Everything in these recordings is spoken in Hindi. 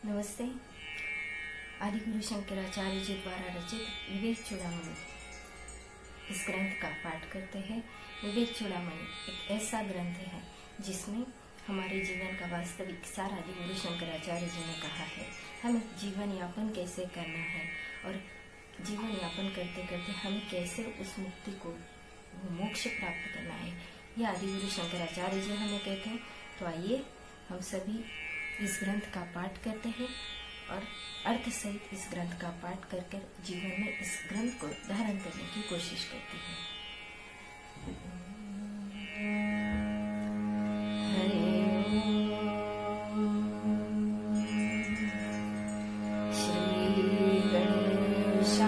नमस्ते। आदिगुरु शंकराचार्य जी द्वारा रचित विवेक चूड़ामणि इस ग्रंथ का पाठ करते हैं। विवेक चूड़ामणि एक ऐसा ग्रंथ है जिसमें हमारे जीवन का वास्तविक सार आदिगुरु शंकराचार्य जी ने कहा है। हमें जीवन यापन कैसे करना है और जीवन यापन करते करते हमें कैसे उस मुक्ति को मोक्ष प्राप्त करना है, यह आदिगुरु शंकराचार्य जी हमें कहते हैं। तो आइए हम सभी इस ग्रंथ का पाठ करते हैं और अर्थ सहित इस ग्रंथ का पाठ कर जीवन में इस ग्रंथ को धारण करने की कोशिश करते हैं। हरे श्री गणेशाय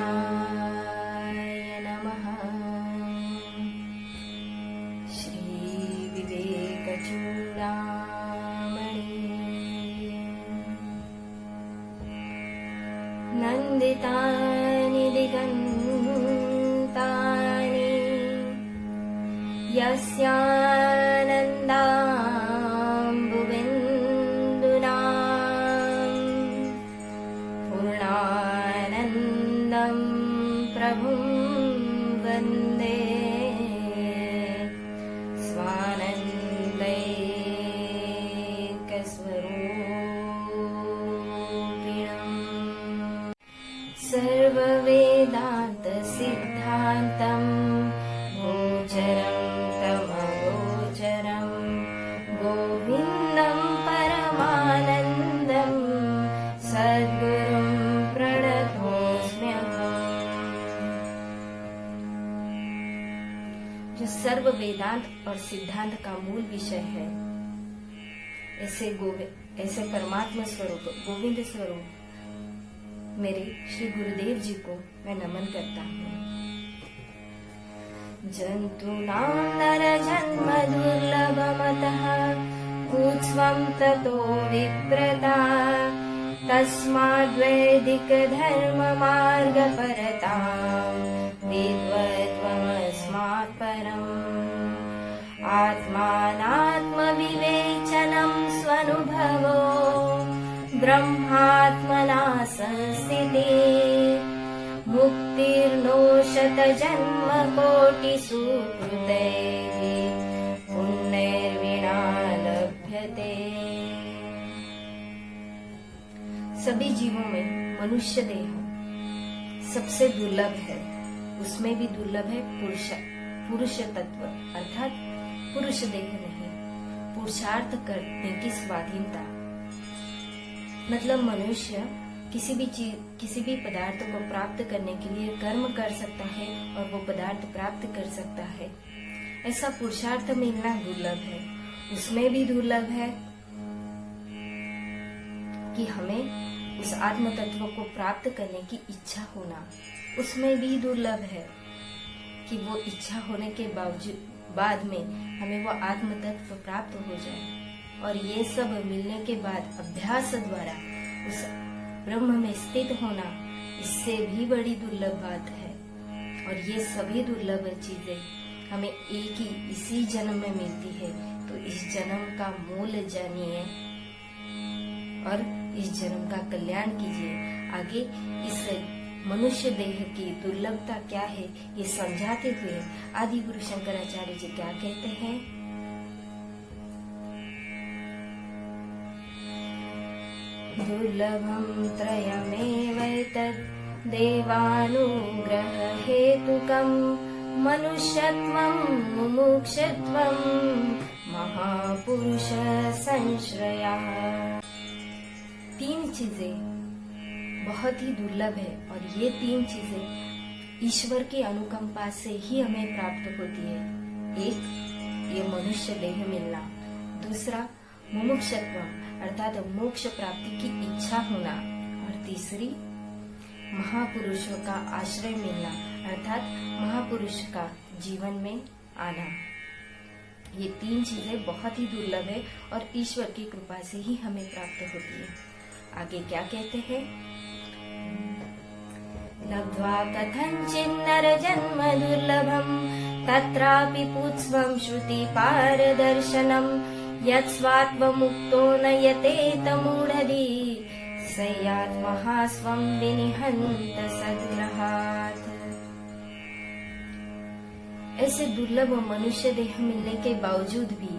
नमः। श्री विवेक चूड़ामणि नन्दितानि दिगन्तानि यस्यानन्दाम्बुबिन्दुना पूर्णानन्दं प्रभुं वन्दे स्वानन्दैकस्वरूपिणम्। सर्ववेदान्त सिद्धान्तं गोचरं तमगोचरं गोविन्दं परमानन्दं सद्गुरुं प्रणतोऽस्म्यहम्। जो सर्व वेदांत और सिद्धांत का मूल विषय है, ऐसे परमात्मा स्वरूप गोविंद स्वरूप मेरे श्री गुरुदेव जी को मैं नमन करता हूँ। जन्तूनां नरजन्म दुर्लभमतः कुत्स्वं ततो विप्रता तस्माद्वैदिक धर्म मार्ग परतां विद्वत्त्वमस्मात् परम्। आत्मानात्म विवेचनं स्वनुभवो ब्रह्मात्मना संस्थिते मुक्तिर्नो शतजन्म कोटिसुकृतैः पुण्यैर्विना लभ्यते। सभी जीवों में मनुष्य देह सबसे दुर्लभ है। उसमें भी दुर्लभ है पुरुष तत्व, अर्थात पुरुष देह नहीं, पुरुषार्थ करने की स्वाधीनता। मतलब मनुष्य किसी भी पदार्थ को प्राप्त करने के लिए कर्म कर सकता है और वो पदार्थ प्राप्त कर सकता है। ऐसा पुरुषार्थ मिलना दुर्लभ है। उसमें भी दुर्लभ है कि हमें उस आत्म तत्व को प्राप्त करने की इच्छा होना। उसमें भी दुर्लभ है कि वो इच्छा होने के बाद में हमें वो आत्म तत्व प्राप्त हो जाए। और ये सब मिलने के बाद अभ्यास द्वारा उस ब्रह्म में स्थित होना, इससे भी बड़ी दुर्लभ बात है। और ये सभी दुर्लभ चीजें हमें एक ही इसी जन्म में मिलती है। तो इस जन्म का मूल जानिए और इस जन्म का कल्याण कीजिए। आगे इस मनुष्य देह की दुर्लभता क्या है ये समझाते हुए आदि गुरु शंकराचार्य जी क्या कहते हैं। दुर्लभं त्रयमेवैतद् देवानुग्रह हेतुकं मनुष्यत्वं मुमुक्षत्वं महापुरुष संश्रयः। तीन चीजें बहुत ही दुर्लभ है और ये तीन चीजें ईश्वर की अनुकंपा से ही हमें प्राप्त होती है। एक, ये मनुष्य देह मिलना। दूसरा, मुमुक्षत्व अर्थात मोक्ष प्राप्ति की इच्छा होना। और तीसरी, महापुरुषों का आश्रय मिलना अर्थात महापुरुष का जीवन में आना। ये तीन चीजें बहुत ही दुर्लभ है और ईश्वर की कृपा से ही हमें प्राप्त होती है। आगे क्या कहते हैं। लब्ध्वा कथञ्चिन्नरजन्म दुर्लभम् तत्रापि पुत्स्वं श्रुतिपारदर्शनम् यत् स्वात्वमुक्तो नयते तमूढधी यस्यात्महा स्वं विनिहन्त सद्ग्रहात्। ऐसे दुर्लभ मनुष्य देह मिलने के बावजूद भी,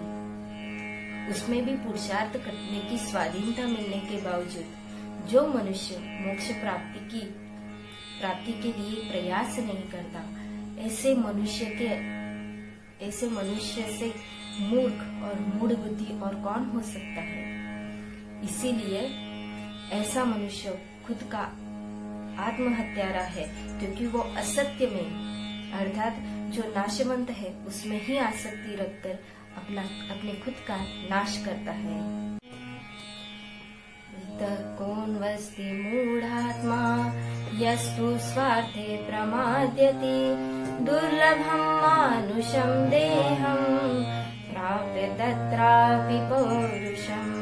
उसमें भी पुरुषार्थ करने की स्वाधीनता मिलने के बावजूद जो मनुष्य मोक्ष प्राप्ति के लिए प्रयास नहीं करता, ऐसे मनुष्य से मूर्ख और मूढ़ बुद्धि और कौन हो सकता है। इसीलिए ऐसा मनुष्य खुद का आत्महत्यारा है, क्योंकि वो असत्य में अर्थात जो नाशवंत है उसमें ही आसक्ति रखकर अपने खुद का नाश करता है। कौन्वस्ति मूढ़ात्मा यस्तु स्वार्थे प्रमाद्यति दुर्लभं मानुषं देहं प्राप्य तत्रापि पौरुषम्।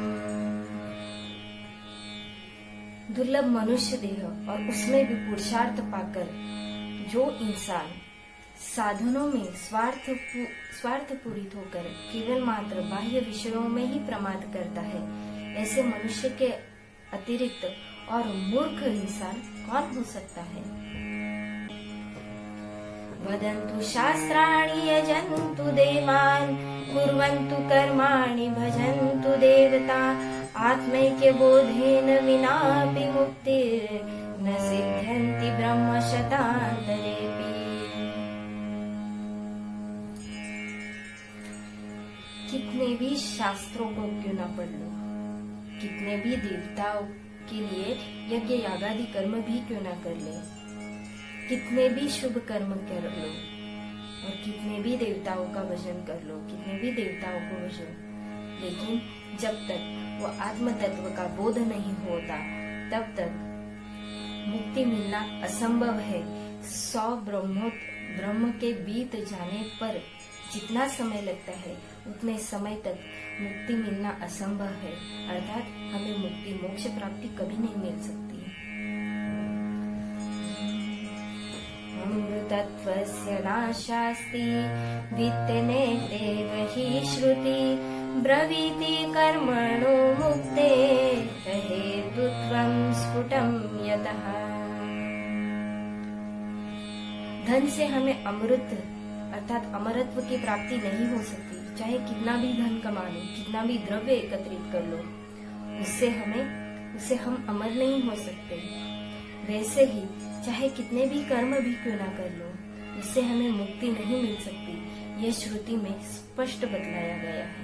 दुर्लभ मनुष्य देह और उसमें भी पुरुषार्थ पाकर जो इंसान साधनों में स्वार्थ पूरित होकर केवल मात्र बाह्य विषयों में ही प्रमाद करता है, ऐसे मनुष्य के अतिरिक्त और मूर्ख इंसान कौन हो सकता है। वदन्तु शास्त्राणि यजन्तु देवान् कुर्वन्तु कर्माणि भजन्तु देवता आत्मैक्य बोधेन विनापि मुक्तिर्न सिद्ध्यन्ति ब्रह्म शतान्तरेऽपि। कितने भी शास्त्रों को क्यों न पढ़ लो, कितने भी देवताओं के लिए यज्ञ यागादि कर्म भी क्यों न कर ले, कितने भी शुभ कर्म कर लो और कितने भी देवताओं का भजन कर लो, कितने भी देवताओं को भजो, लेकिन जब तक वो आत्म तत्व का बोध नहीं होता तब तक मुक्ति मिलना असंभव है। 100 ब्रह्म के बीत जाने पर जितना समय लगता है उतने समय तक मुक्ति मिलना असंभव है, अर्थात हमें मुक्ति मोक्ष प्राप्ति कभी नहीं मिल सकती। अमृतत्वस्य नाशास्ति वित्तनेतेव हि श्रुति ब्रवीति कर्मणो मुक्ते हेतुत्वं स्फुटं यतः। धन से हमें अमृत अर्थात अमरत्व की प्राप्ति नहीं हो सकती, चाहे कितना भी धन कमा लो, कितना भी द्रव्य एकत्रित कर लो, उससे हम अमर नहीं हो सकते। वैसे ही चाहे कितने भी कर्म भी क्यों ना कर लो, उससे हमें मुक्ति नहीं मिल सकती। यह श्रुति में स्पष्ट बतलाया गया है।